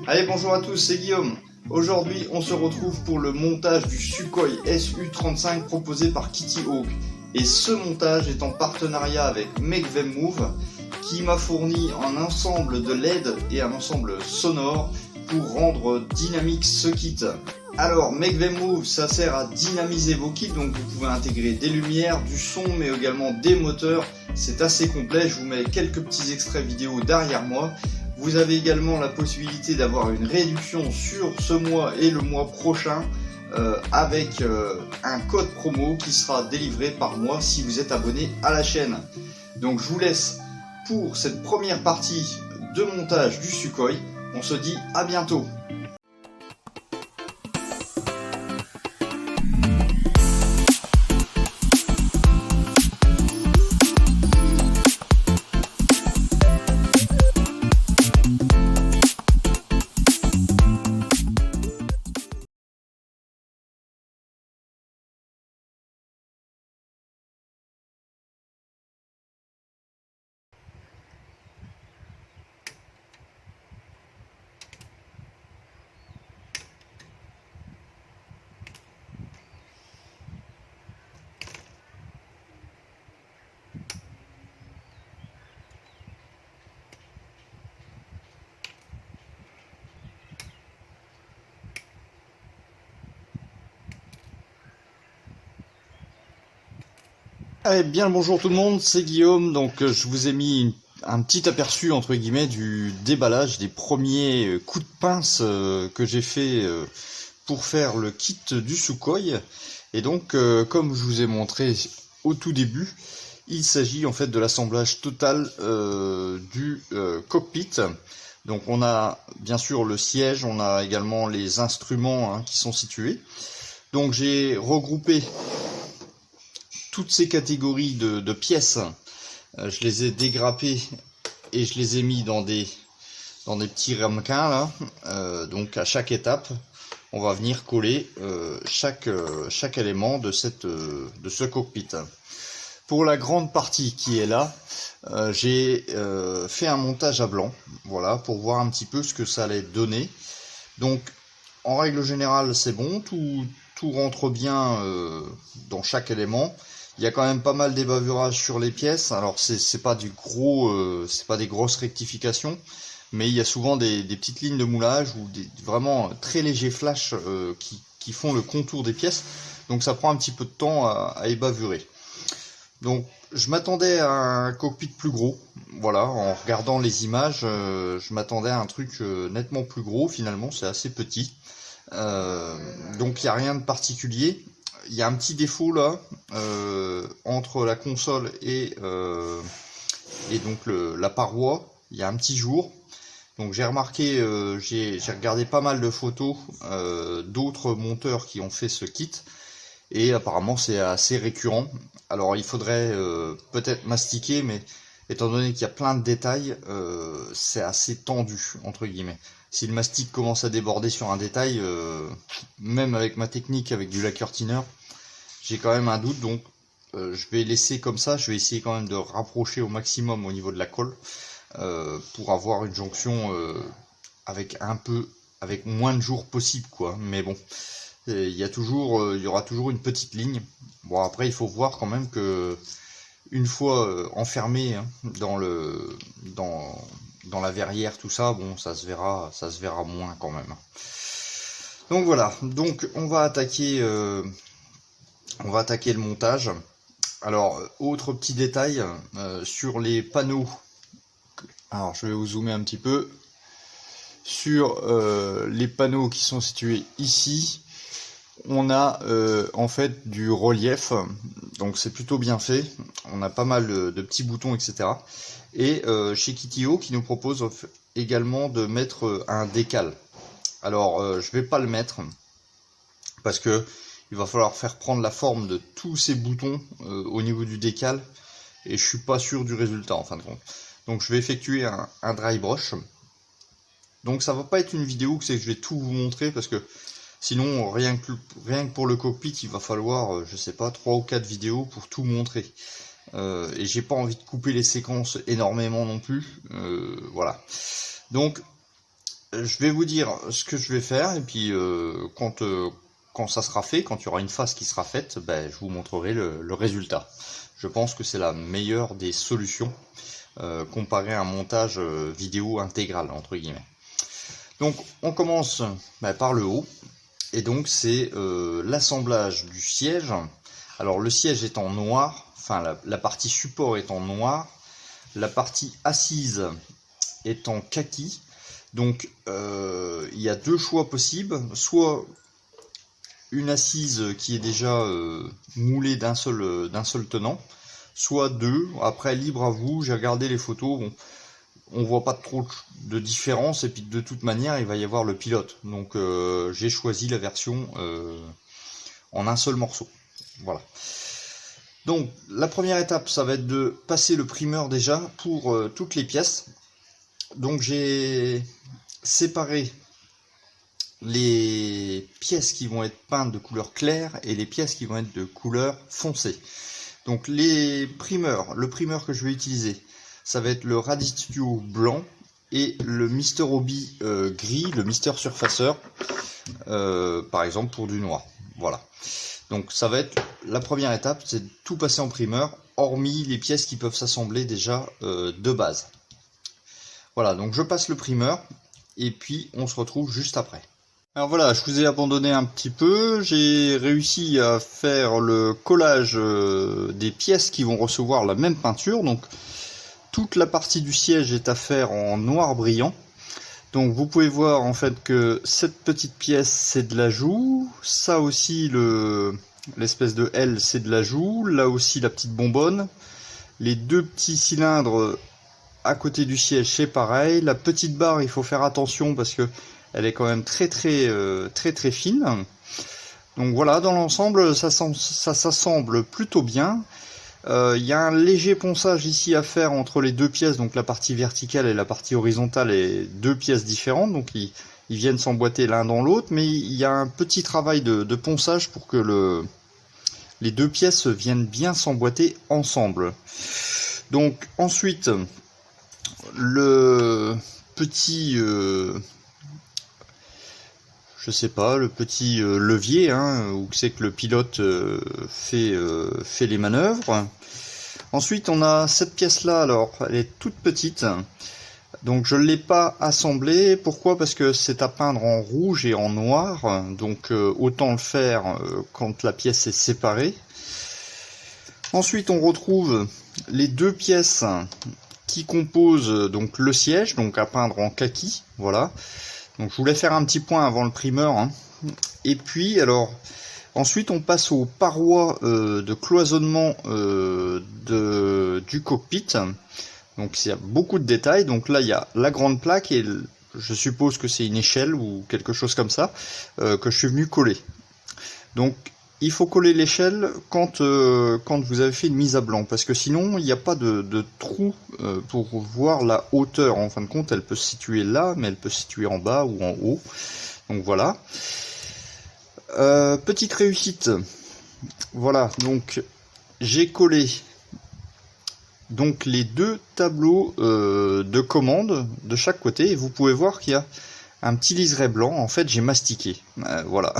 Allez, bonjour à tous, c'est Guillaume. Aujourd'hui, on se retrouve pour le montage du Sukhoi Su-35 proposé par Kitty Hawk. Et ce montage est en partenariat avec Make Them Move, qui m'a fourni un ensemble de LED et un ensemble sonore pour rendre dynamique ce kit. Alors, Make Them Move, ça sert à dynamiser vos kits, donc vous pouvez intégrer des lumières, du son, mais également des moteurs. C'est assez complet, je vous mets quelques petits extraits vidéo derrière moi. Vous avez également la possibilité d'avoir une réduction sur ce mois et le mois prochain avec un code promo qui sera délivré par mois si vous êtes abonné à la chaîne. Donc je vous laisse pour cette première partie de montage du Sukhoi. On se dit à bientôt. Allez, bien le bonjour tout le monde, c'est Guillaume. Donc je vous ai mis un petit aperçu entre guillemets du déballage des premiers coups de pince que j'ai fait pour faire le kit du Sukhoi. Et donc comme je vous ai montré au tout début, il s'agit en fait de l'assemblage total du cockpit. Donc on a bien sûr le siège, on a également les instruments qui sont situés. Donc j'ai regroupé toutes ces catégories de pièces, je les ai dégrappées et je les ai mis dans des petits ramequins là. Donc à chaque étape, on va venir coller chaque élément de ce cockpit. Pour la grande partie qui est là, j'ai fait un montage à blanc, voilà, pour voir un petit peu ce que ça allait donner. Donc en règle générale, c'est bon, tout rentre bien dans chaque élément. Il y a quand même pas mal d'ébavurages sur les pièces. Alors c'est pas du gros, c'est pas des grosses rectifications, mais il y a souvent des petites lignes de moulage ou des vraiment très légers flashs qui font le contour des pièces. Donc ça prend un petit peu de temps à ébavurer. Donc je m'attendais à un cockpit plus gros. Voilà, en regardant les images, je m'attendais à un truc nettement plus gros. Finalement, c'est assez petit. Donc il n'y a rien de particulier. Il y a un petit défaut là entre la console et donc la paroi. Il y a un petit jour. Donc j'ai remarqué, j'ai regardé pas mal de photos d'autres monteurs qui ont fait ce kit et apparemment c'est assez récurrent. Alors il faudrait peut-être mastiquer, mais étant donné qu'il y a plein de détails, c'est assez tendu entre guillemets. Si le mastic commence à déborder sur un détail, même avec ma technique avec du lacquer thinner, j'ai quand même un doute, donc je vais laisser comme ça. Je vais essayer quand même de rapprocher au maximum au niveau de la colle pour avoir une jonction avec moins de jours possible, quoi. Mais bon, il y aura toujours une petite ligne. Bon, après il faut voir quand même que une fois enfermé dans la verrière, tout ça, bon, ça se verra moins quand même. Donc voilà, donc on va attaquer le montage. Alors, autre petit détail sur les panneaux. Alors, je vais vous zoomer un petit peu sur les panneaux qui sont situés ici. On a en fait du relief, donc c'est plutôt bien fait. On a pas mal de petits boutons, etc. Et chez Kitty Hawk qui nous propose également de mettre un décal. Alors je vais pas le mettre parce que il va falloir faire prendre la forme de tous ces boutons au niveau du décal et je suis pas sûr du résultat en fin de compte. Donc je vais effectuer un dry brush. Donc ça va pas être une vidéo que je vais tout vous montrer parce que sinon rien que pour le cockpit il va falloir je sais pas 3 ou 4 vidéos pour tout montrer. et j'ai pas envie de couper les séquences énormément non plus. Voilà. Donc je vais vous dire ce que je vais faire, et puis quand ça sera fait, quand il y aura une phase qui sera faite, ben, je vous montrerai le résultat. Je pense que c'est la meilleure des solutions comparé à un montage vidéo intégral, entre guillemets. Donc on commence par le haut, et donc c'est l'assemblage du siège. Alors le siège est en noir, enfin la partie support est en noir, la partie assise est en kaki. Donc il y a deux choix possibles, soit une assise qui est déjà moulée d'un seul tenant, soit deux. Après, libre à vous, j'ai regardé les photos, bon, on voit pas trop de différence, et puis de toute manière il va y avoir le pilote, donc j'ai choisi la version en un seul morceau. Voilà. Donc la première étape, ça va être de passer le primeur déjà pour toutes les pièces. Donc j'ai séparé les pièces qui vont être peintes de couleur claire et les pièces qui vont être de couleur foncée. Donc les primeurs, le primeur que je vais utiliser, ça va être le Radituo blanc et le Mister Hobby gris, le Mister Surfacer, par exemple pour du noir. Voilà. Donc ça va être la première étape, c'est de tout passer en primeur, hormis les pièces qui peuvent s'assembler déjà de base. Voilà, donc je passe le primeur et puis on se retrouve juste après. Alors voilà, je vous ai abandonné un petit peu, j'ai réussi à faire le collage des pièces qui vont recevoir la même peinture. Donc toute la partie du siège est à faire en noir brillant. Donc vous pouvez voir en fait que cette petite pièce c'est de l'ajout, ça aussi l'espèce de L c'est de l'ajout, là aussi la petite bonbonne, les deux petits cylindres à côté du siège c'est pareil, la petite barre il faut faire attention parce que elle est quand même très fine. Donc voilà, dans l'ensemble ça s'assemble plutôt bien. Il y a un léger ponçage ici à faire entre les deux pièces, donc la partie verticale et la partie horizontale est deux pièces différentes, donc ils viennent s'emboîter l'un dans l'autre, mais il y a un petit travail de ponçage pour que les deux pièces viennent bien s'emboîter ensemble. Donc ensuite, le petit je sais pas, le petit levier, où c'est que le pilote fait les manœuvres. Ensuite, on a cette pièce-là, alors, elle est toute petite, donc je ne l'ai pas assemblée. Pourquoi? Parce que c'est à peindre en rouge et en noir, donc autant le faire quand la pièce est séparée. Ensuite, on retrouve les deux pièces qui composent donc le siège, donc à peindre en kaki, voilà. Donc je voulais faire un petit point avant le primeur. Et puis alors ensuite on passe aux parois de cloisonnement du cockpit. Donc il y a beaucoup de détails. Donc là il y a la grande plaque et je suppose que c'est une échelle ou quelque chose comme ça que je suis venu coller. Donc il faut coller l'échelle quand vous avez fait une mise à blanc, parce que sinon il n'y a pas de trou pour voir la hauteur. En fin de compte, elle peut se situer là, mais elle peut se situer en bas ou en haut. Donc voilà. Petite réussite. Voilà, donc j'ai collé donc les deux tableaux de commande de chaque côté, et vous pouvez voir qu'il y a un petit liseré blanc. En fait j'ai mastiqué, voilà.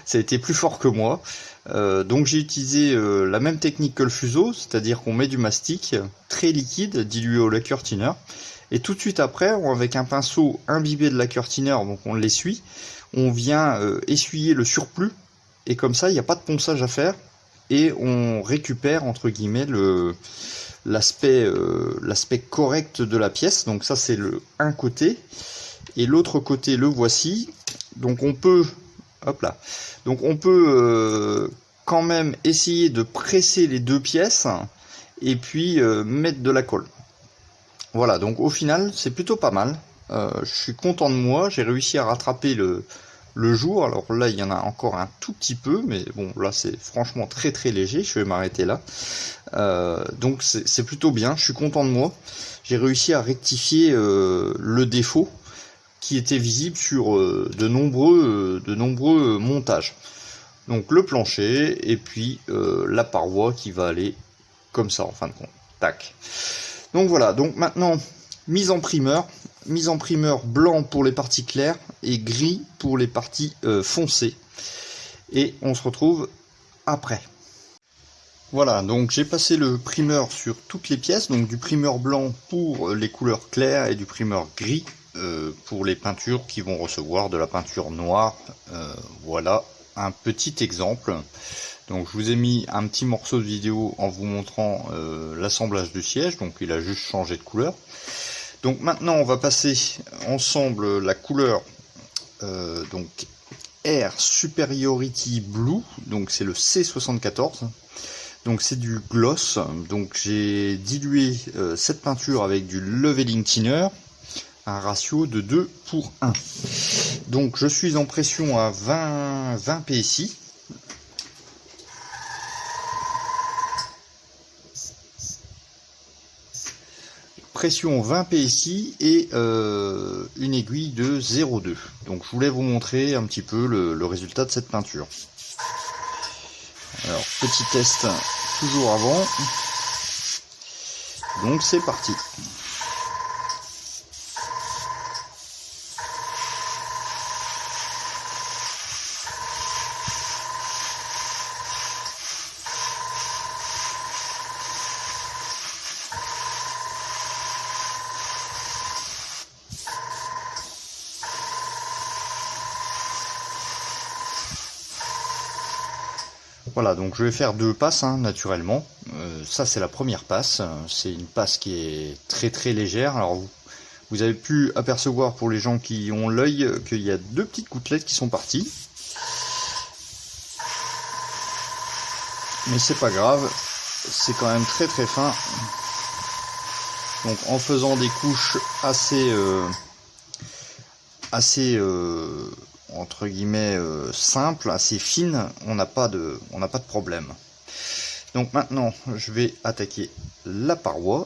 Ça a été plus fort que moi, donc j'ai utilisé la même technique que le fuseau, c'est-à-dire qu'on met du mastic très liquide dilué au lacquer thinner, et tout de suite après avec un pinceau imbibé de lacquer thinner, donc on l'essuie, on vient essuyer le surplus, et comme ça il n'y a pas de ponçage à faire et on récupère entre guillemets l'aspect correct de la pièce. Donc ça c'est un côté. Et l'autre côté, le voici. Donc on peut, hop là, donc on peut quand même essayer de presser les deux pièces et puis mettre de la colle. Voilà, donc au final c'est plutôt pas mal. Je suis content de moi, j'ai réussi à rattraper le jour. Alors là il y en a encore un tout petit peu, mais bon là c'est franchement très léger, je vais m'arrêter là. Donc c'est plutôt bien, je suis content de moi. J'ai réussi à rectifier le défaut qui était visible sur de nombreux montages. Donc le plancher et puis la paroi qui va aller comme ça en fin de compte. Tac. Donc voilà, donc maintenant, mise en primeur blanc pour les parties claires et gris pour les parties foncées. Et on se retrouve après. Voilà, donc j'ai passé le primeur sur toutes les pièces, donc du primeur blanc pour les couleurs claires et du primeur gris pour les peintures qui vont recevoir de la peinture noire. Voilà un petit exemple. Donc je vous ai mis un petit morceau de vidéo en vous montrant l'assemblage du siège, donc il a juste changé de couleur. Donc maintenant on va passer ensemble la couleur donc Air Superiority Blue, donc c'est le C74. Donc c'est du gloss, donc j'ai dilué cette peinture avec du leveling thinner, un ratio de 2:1. Donc je suis en pression à 20 PSI. Pression 20 PSI et une aiguille de 0,2. Donc je voulais vous montrer un petit peu le résultat de cette peinture. Alors, petit test toujours avant. Donc c'est parti. Voilà, donc je vais faire 2 passes naturellement. Ça c'est la première passe. C'est une passe qui est très légère. Alors vous avez pu apercevoir pour les gens qui ont l'œil qu'il y a 2 petites gouttelettes qui sont parties. Mais c'est pas grave, c'est quand même très fin. Donc en faisant des couches assez entre guillemets simple, assez fine, on n'a pas de problème. Donc maintenant je vais attaquer la paroi.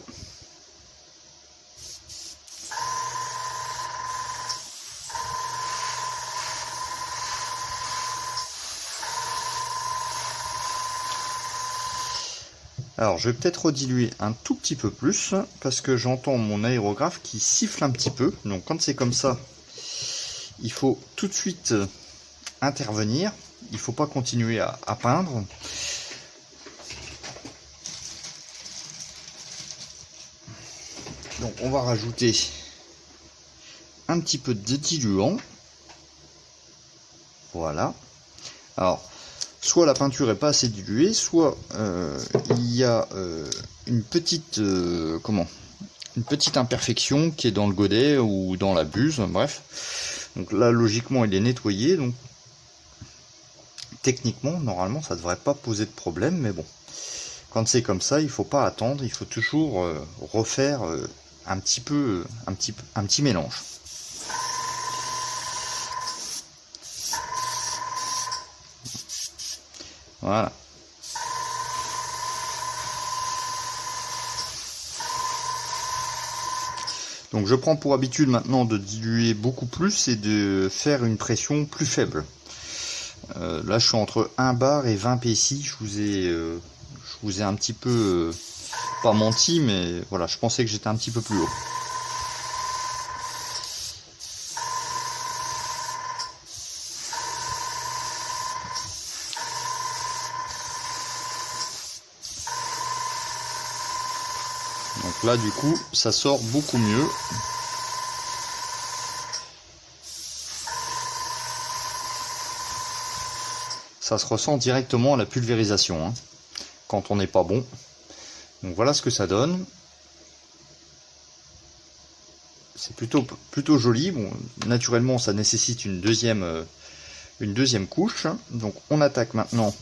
Alors je vais peut-être rediluer un tout petit peu plus parce que j'entends mon aérographe qui siffle un petit peu. Donc quand c'est comme ça, il faut tout de suite intervenir, il ne faut pas continuer à peindre. Donc on va rajouter un petit peu de diluant. Voilà. Alors, soit la peinture est pas assez diluée, soit il y a une petite une petite imperfection qui est dans le godet ou dans la buse, bref. Donc là, logiquement, il est nettoyé, donc techniquement, normalement, ça ne devrait pas poser de problème, mais bon, quand c'est comme ça, il faut pas attendre, il faut toujours refaire un petit mélange. Voilà. Donc je prends pour habitude maintenant de diluer beaucoup plus et de faire une pression plus faible. Là je suis entre 1 bar et 20 PSI, je vous ai un petit peu pas menti, mais voilà, je pensais que j'étais un petit peu plus haut. Donc là du coup ça sort beaucoup mieux. Ça se ressent directement à la pulvérisation quand on n'est pas bon. Donc voilà ce que ça donne. C'est plutôt joli. Bon, naturellement ça nécessite une deuxième couche. Donc on attaque maintenant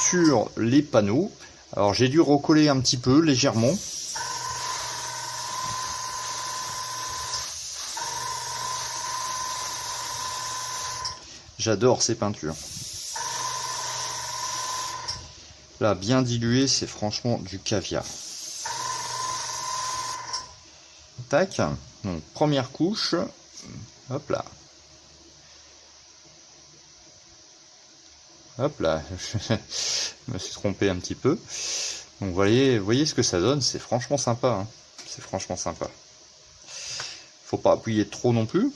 sur les panneaux. Alors j'ai dû recoller un petit peu légèrement. J'adore ces peintures. Là, bien dilué, c'est franchement du caviar. Tac. Donc, première couche. Hop là. Hop là. Je me suis trompé un petit peu. Donc voyez ce que ça donne, c'est franchement sympa, hein. C'est franchement sympa. Faut pas appuyer trop non plus.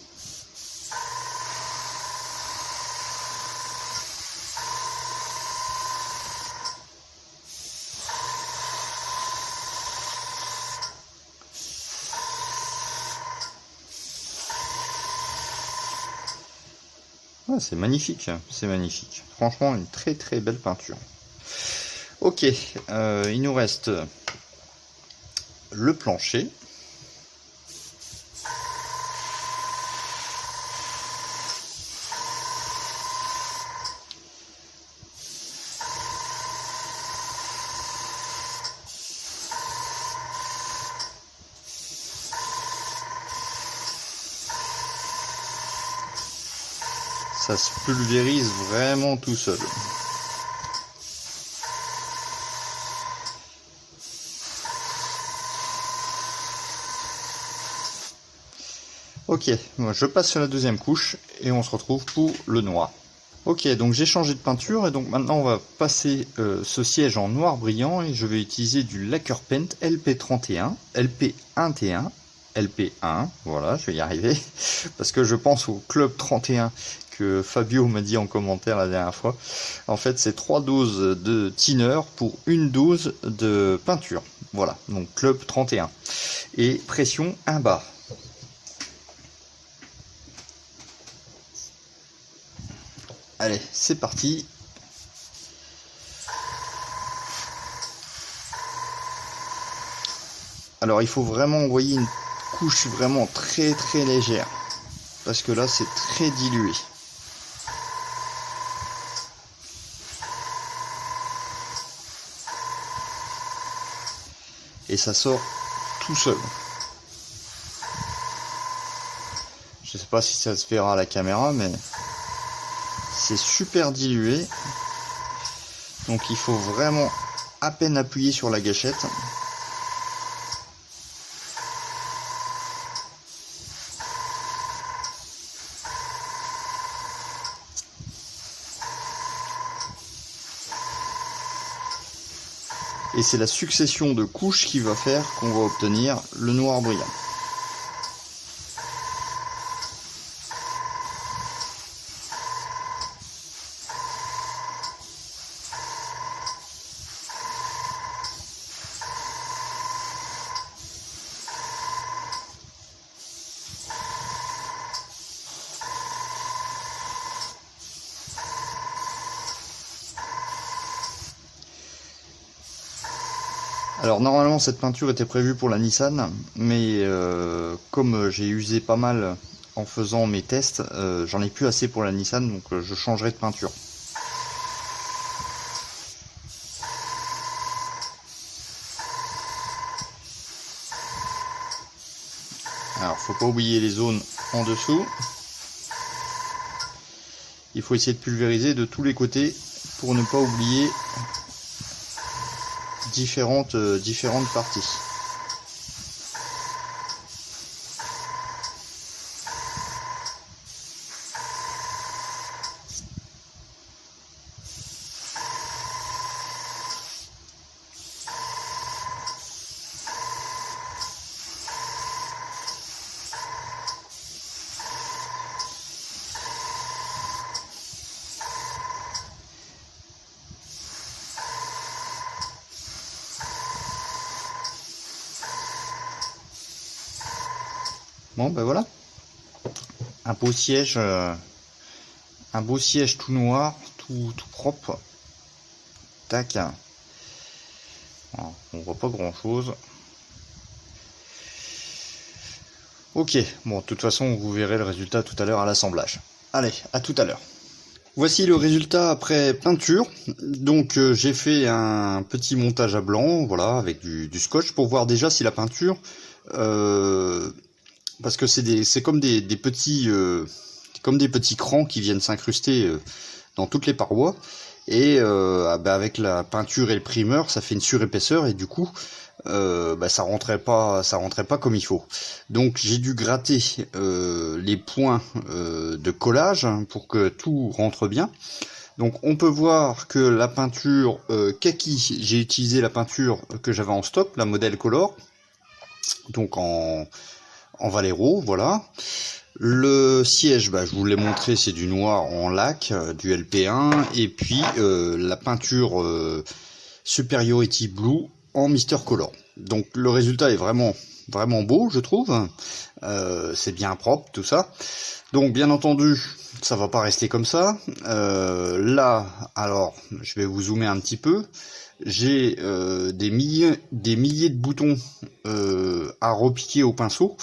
Ouais, c'est magnifique, c'est magnifique. Franchement, une très très belle peinture. Ok, il nous reste le plancher. Ça se pulvérise vraiment tout seul. Ok, moi je passe sur la deuxième couche et on se retrouve pour le noir. Ok, donc j'ai changé de peinture et donc maintenant on va passer ce siège en noir brillant et je vais utiliser du Lacquer Paint LP31, LP1T1, LP1, voilà, je vais y arriver, parce que je pense au Club 31 que Fabio m'a dit en commentaire la dernière fois. En fait, c'est 3 doses de thinner pour une dose de peinture. Voilà, donc Club 31. Et pression 1 bar. Allez, c'est parti. Alors, il faut vraiment envoyer une couche vraiment très très légère. Parce que là, c'est très dilué. Et ça sort tout seul. Je sais pas si ça se verra à la caméra, mais c'est super dilué. Donc il faut vraiment à peine appuyer sur la gâchette. Et c'est la succession de couches qui va faire qu'on va obtenir le noir brillant. Alors normalement cette peinture était prévue pour la Nissan, mais comme j'ai usé pas mal en faisant mes tests, j'en ai plus assez pour la Nissan, donc je changerai de peinture. Alors faut pas oublier les zones en dessous. Il faut essayer de pulvériser de tous les côtés pour ne pas oublier différentes parties. Bon ben voilà, un beau siège tout noir, tout propre. Tac. Alors, on voit pas grand chose. Ok, bon de toute façon vous verrez le résultat tout à l'heure à l'assemblage. Allez, à tout à l'heure. Voici le résultat après peinture. Donc j'ai fait un petit montage à blanc, voilà, avec du scotch pour voir déjà si la peinture parce que c'est comme des petits crans qui viennent s'incruster dans toutes les parois et avec la peinture et le primeur ça fait une surépaisseur et du coup ça rentrait pas comme il faut. Donc j'ai dû gratter les points de collage pour que tout rentre bien. Donc on peut voir que la peinture kaki, j'ai utilisé la peinture que j'avais en stock, la Model Color, donc en Vallejo, voilà. Le siège, je vous l'ai montré, c'est du noir en lac, du LP1, et puis la peinture Superiority Blue en Mister Color. Donc le résultat est vraiment beau, je trouve. C'est bien propre, tout ça. Donc bien entendu, ça va pas rester comme ça. Là, alors, je vais vous zoomer un petit peu. J'ai des milliers de boutons à repiquer au pinceau,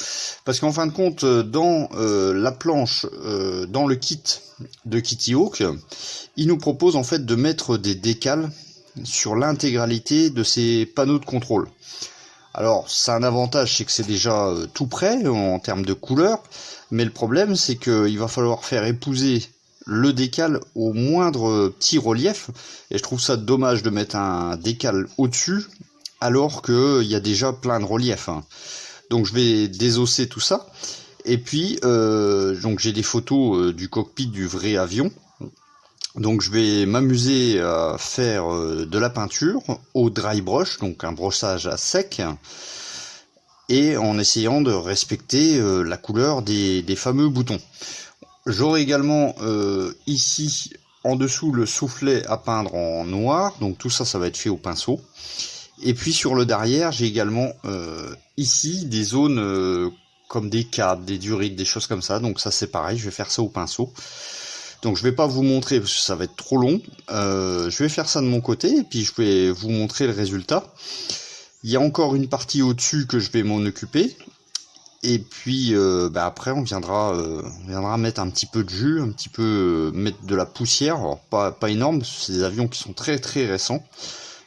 parce qu'en fin de compte, dans la planche, dans le kit de Kitty Hawk, il nous propose en fait de mettre des décals sur l'intégralité de ces panneaux de contrôle. Alors, c'est un avantage, c'est que c'est déjà tout prêt en termes de couleur, mais le problème, c'est qu'il va falloir faire épouser le décal au moindre petit relief, et je trouve ça dommage de mettre un décal au-dessus, alors qu'il y a déjà plein de reliefs. Donc je vais désosser tout ça, et puis donc j'ai des photos du cockpit du vrai avion. Donc je vais m'amuser à faire de la peinture au dry brush, donc un brossage à sec, et en essayant de respecter la couleur des fameux boutons. J'aurai également ici en dessous le soufflet à peindre en noir, donc tout ça, ça va être fait au pinceau. Et puis sur le derrière, j'ai également ici des zones comme des câbles, des durites, des choses comme ça, donc ça c'est pareil, je vais faire ça au pinceau. Donc je vais pas vous montrer parce que ça va être trop long. Je vais faire ça de mon côté et puis je vais vous montrer le résultat. Il y a encore une partie au-dessus que je vais m'en occuper. Et puis après on viendra mettre un petit peu de jus, un petit peu mettre de la poussière. Alors pas énorme, parce que c'est des avions qui sont très très récents.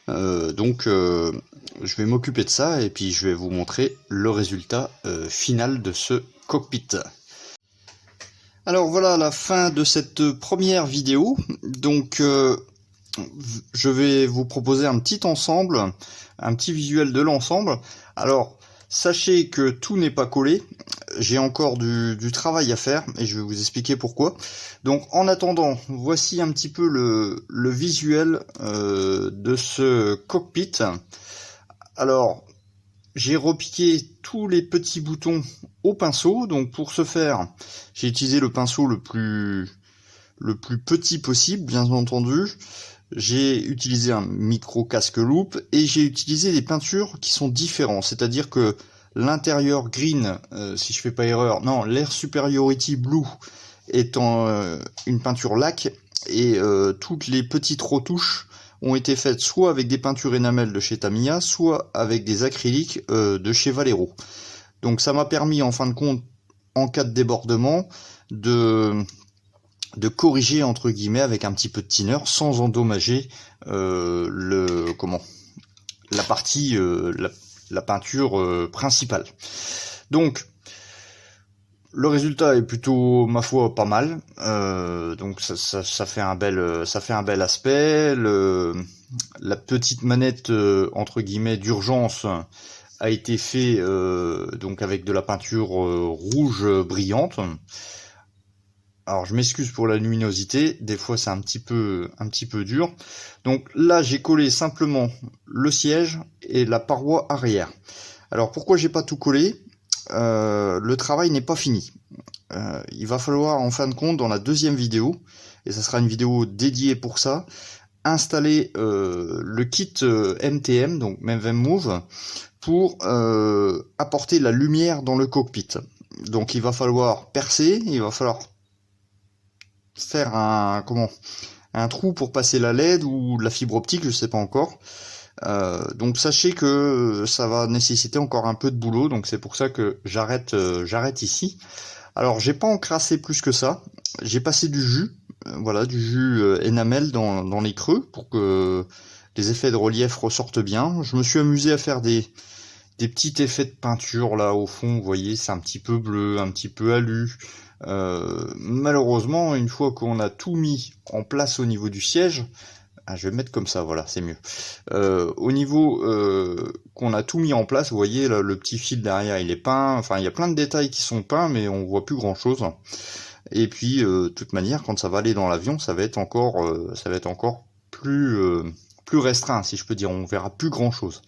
Donc je vais m'occuper de ça et puis je vais vous montrer le résultat final de ce cockpit. Alors voilà la fin de cette première vidéo. Donc je vais vous proposer un petit ensemble, un petit visuel de l'ensemble. Alors sachez que tout n'est pas collé, j'ai encore du travail à faire et je vais vous expliquer pourquoi. Donc en attendant, voici un petit peu le visuel de ce cockpit. Alors j'ai repiqué tous les petits boutons au pinceau, donc pour ce faire, j'ai utilisé le pinceau le plus petit possible, bien entendu. J'ai utilisé un micro casque loupe et j'ai utilisé des peintures qui sont différentes, c'est-à-dire que l'intérieur green, si je fais pas erreur, non, l'Air Superiority Blue étant une peinture lac, et toutes les petites retouches ont été faites soit avec des peintures énamel de chez Tamiya, soit avec des acryliques de chez Vallejo. Donc ça m'a permis en fin de compte, en cas de débordement, de corriger entre guillemets avec un petit peu de thinner sans endommager la partie, la peinture principale. Donc le résultat est plutôt, ma foi, pas mal. Donc ça fait un bel aspect. La petite manette entre guillemets d'urgence a été fait donc avec de la peinture rouge brillante. Alors je m'excuse pour la luminosité, des fois c'est un petit peu dur. Donc là j'ai collé simplement le siège et la paroi arrière. Alors pourquoi j'ai pas tout collé? Le travail n'est pas fini. Il va falloir en fin de compte dans la deuxième vidéo, et ça sera une vidéo dédiée pour ça, installer le kit MTM, donc MVM Move, pour apporter la lumière dans le cockpit. Donc il va falloir percer, il va falloir faire un trou pour passer la LED ou la fibre optique, je sais pas encore. Donc sachez que ça va nécessiter encore un peu de boulot, donc c'est pour ça que j'arrête ici. Alors j'ai pas encrassé plus que ça, j'ai passé du jus, voilà, du jus énamel dans les creux pour que les effets de relief ressortent bien. Je me suis amusé à faire des petits effets de peinture là au fond, vous voyez, c'est un petit peu bleu, un petit peu alu. Malheureusement, une fois qu'on a tout mis en place au niveau du siège, je vais mettre comme ça, voilà, c'est mieux. Au niveau qu'on a tout mis en place, vous voyez, là, le petit fil derrière, il est peint. Enfin, il y a plein de détails qui sont peints, mais on voit plus grand-chose. Et puis de toute manière, quand ça va aller dans l'avion, ça va être encore plus restreint, si je peux dire. On verra plus grand chose.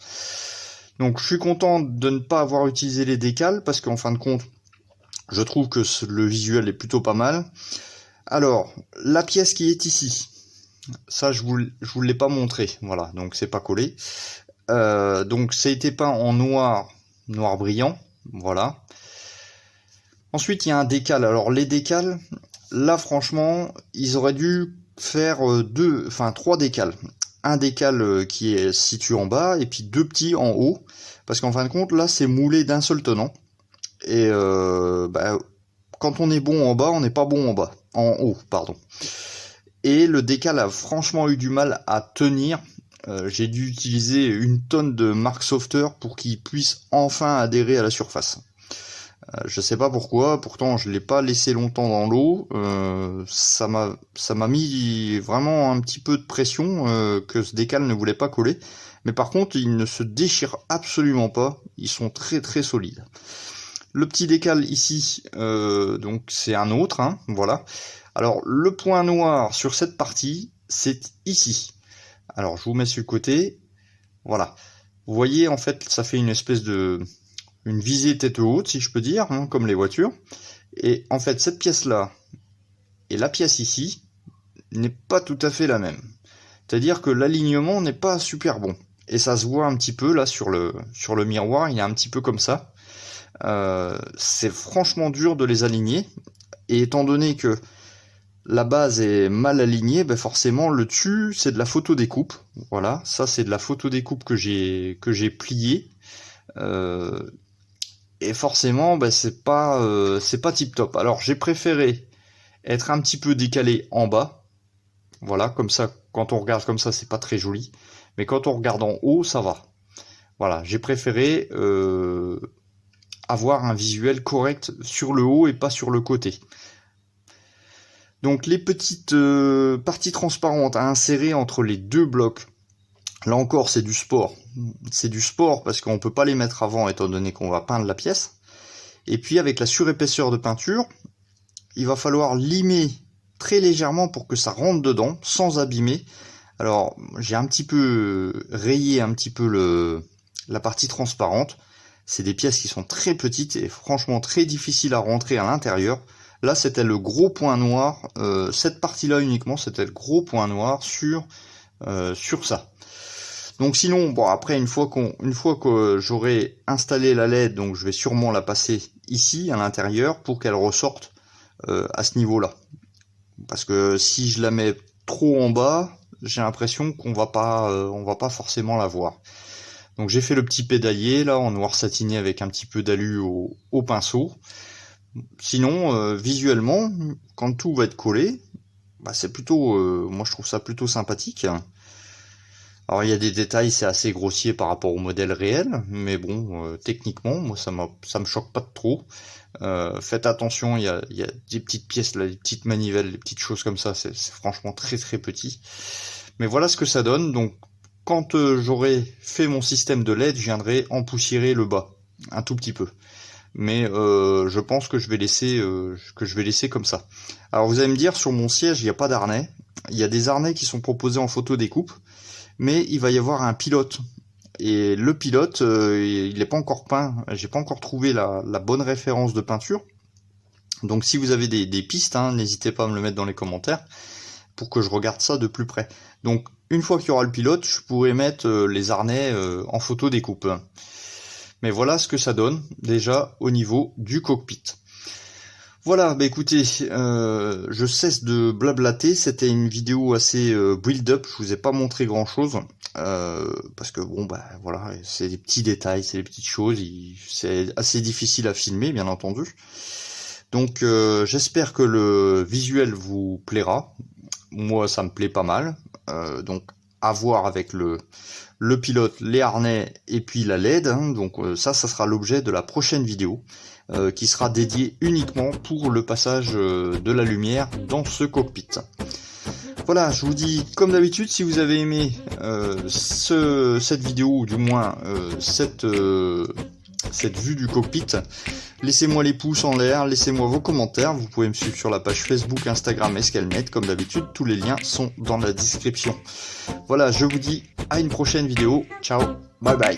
Donc je suis content de ne pas avoir utilisé les décals parce qu'en fin de compte, je trouve que le visuel est plutôt pas mal. Alors, la pièce qui est ici, ça je vous l'ai pas montré, voilà, donc c'est pas collé. Donc ça a été peint en noir brillant, voilà. Ensuite il y a un décal. Alors les décals, là franchement, ils auraient dû faire trois décals. Un décal qui est situé en bas et puis deux petits en haut, parce qu'en fin de compte là c'est moulé d'un seul tenant. Et quand on est bon en bas, on n'est pas bon en haut, pardon. Et le décal a franchement eu du mal à tenir. J'ai dû utiliser une tonne de Mark Softer pour qu'il puisse enfin adhérer à la surface. Je sais pas pourquoi, pourtant je l'ai pas laissé longtemps dans l'eau. Ça m'a mis vraiment un petit peu de pression que ce décal ne voulait pas coller. Mais par contre, il ne se déchire absolument pas. Ils sont très très solides. Le petit décal ici, donc c'est un autre, hein, voilà. Alors le point noir sur cette partie, c'est ici. Alors je vous mets sur le côté, voilà. Vous voyez, en fait, ça fait une espèce une visée tête haute, si je peux dire, hein, comme les voitures. Et en fait, cette pièce-là et la pièce ici n'est pas tout à fait la même. C'est-à-dire que l'alignement n'est pas super bon. Et ça se voit un petit peu là sur le miroir, il est un petit peu comme ça. C'est franchement dur de les aligner, et étant donné que la base est mal alignée, ben forcément le dessus c'est de la photo découpe. Voilà, ça c'est de la photo découpe que j'ai plié, et forcément ben c'est pas tip top. Alors j'ai préféré être un petit peu décalé en bas, voilà, comme ça quand on regarde comme ça c'est pas très joli, mais quand on regarde en haut ça va. Voilà, j'ai préféré avoir un visuel correct sur le haut et pas sur le côté. Donc les petites parties transparentes à insérer entre les deux blocs, là encore c'est du sport. C'est du sport parce qu'on peut pas les mettre avant étant donné qu'on va peindre la pièce. Et puis avec la surépaisseur de peinture, il va falloir limer très légèrement pour que ça rentre dedans sans abîmer. Alors j'ai un petit peu rayé un petit peu la partie transparente. C'est des pièces qui sont très petites et franchement très difficiles à rentrer à l'intérieur. Là, c'était le gros point noir. Cette partie-là uniquement, c'était le gros point noir sur ça. Donc sinon, bon après une fois que j'aurai installé la LED, donc je vais sûrement la passer ici à l'intérieur pour qu'elle ressorte à ce niveau-là. Parce que si je la mets trop en bas, j'ai l'impression qu'on va pas forcément la voir. Donc j'ai fait le petit pédalier là en noir satiné avec un petit peu d'alu au pinceau. Sinon visuellement, quand tout va être collé, bah, c'est plutôt, moi je trouve ça plutôt sympathique. Alors il y a des détails, c'est assez grossier par rapport au modèle réel, mais bon, techniquement, moi ça me choque pas trop. Faites attention, il y a des petites pièces là, des petites manivelles, des petites choses comme ça, c'est franchement très très petit. Mais voilà ce que ça donne. Donc quand j'aurai fait mon système de LED, je viendrai empoussiérer le bas un tout petit peu. Mais je pense que je vais laisser comme ça. Alors vous allez me dire, sur mon siège il n'y a pas d'harnais. Il y a des harnais qui sont proposés en photo découpe, mais il va y avoir un pilote. Et le pilote, il n'est pas encore peint. J'ai pas encore trouvé la bonne référence de peinture. Donc si vous avez des pistes, hein, n'hésitez pas à me le mettre dans les commentaires pour que je regarde ça de plus près. Donc une fois qu'il y aura le pilote, je pourrai mettre les harnais en photo découpe. Mais voilà ce que ça donne déjà au niveau du cockpit. Voilà, bah écoutez, je cesse de blablater. C'était une vidéo assez build-up. Je vous ai pas montré grand-chose parce que bon bah voilà, c'est des petits détails, c'est des petites choses. C'est assez difficile à filmer, bien entendu. Donc j'espère que le visuel vous plaira. Moi, ça me plaît pas mal. Donc à voir avec le pilote, les harnais et puis la LED. Hein. Donc ça sera l'objet de la prochaine vidéo qui sera dédiée uniquement pour le passage de la lumière dans ce cockpit. Voilà, je vous dis comme d'habitude, si vous avez aimé cette vidéo, ou du moins cette vue du cockpit. Laissez-moi les pouces en l'air, laissez-moi vos commentaires. Vous pouvez me suivre sur la page Facebook, Instagram, Escalnet. Comme d'habitude, tous les liens sont dans la description. Voilà, je vous dis à une prochaine vidéo. Ciao, bye bye.